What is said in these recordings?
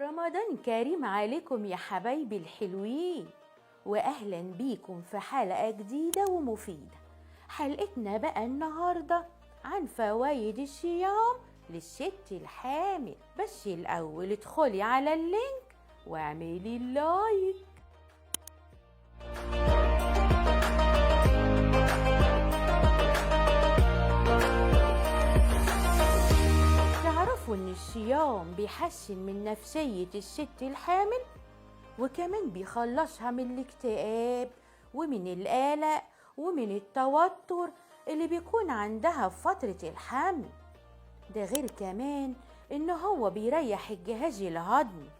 رمضان كريم عليكم يا حبايبي الحلوين، وأهلا بيكم في حلقة جديدة ومفيدة. حلقتنا بقى النهاردة عن فوائد الصيام للست الحامل. بس الأول ادخلي على اللينك واعملي لايك. تعرفوا إن الصيام بيحسن من نفسية الست الحامل، وكمان بيخلصها من الاكتئاب ومن القلق ومن التوتر اللي بيكون عندها في فترة الحمل. ده غير كمان إن هو بيريح الجهاز الهضمي،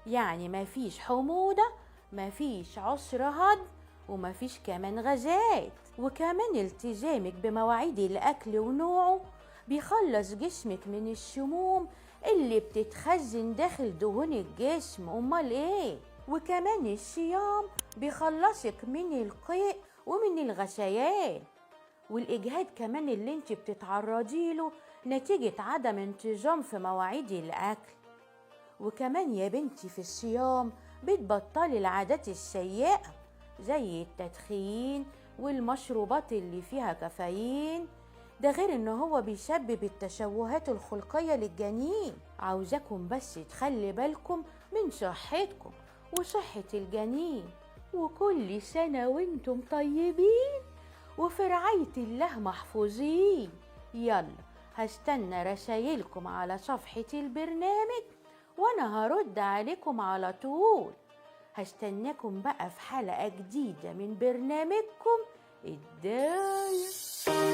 يعني مفيش حموضة، مفيش عسر هضم، ومفيش كمان غازات. وكمان التزامك بمواعيد الأكل ونوعه بيخلص جسمك من السموم اللي بتتخزن داخل دهون الجسم. أمال إيه؟ وكمان الصيام بيخلصك من القيء ومن الغثيان والإجهاد كمان اللي انت بتتعرضي له نتيجة عدم انتظام في مواعيد الأكل. وكمان يا بنتي في الصيام بتبطلي العادات السيئة زي التدخين والمشروبات اللي فيها كافيين. ده غير ان هو بيسبب التشوهات الخلقية للجنين. عاوزاكم بس تخلي بالكم من صحتكم وصحة الجنين، وكل سنة وانتم طيبين وفي رعاية الله محفوظين. يلا هستنى رسايلكم على صفحة البرنامج وانا هرد عليكم على طول. هستناكم بقى في حلقة جديدة من برنامجكم الداية.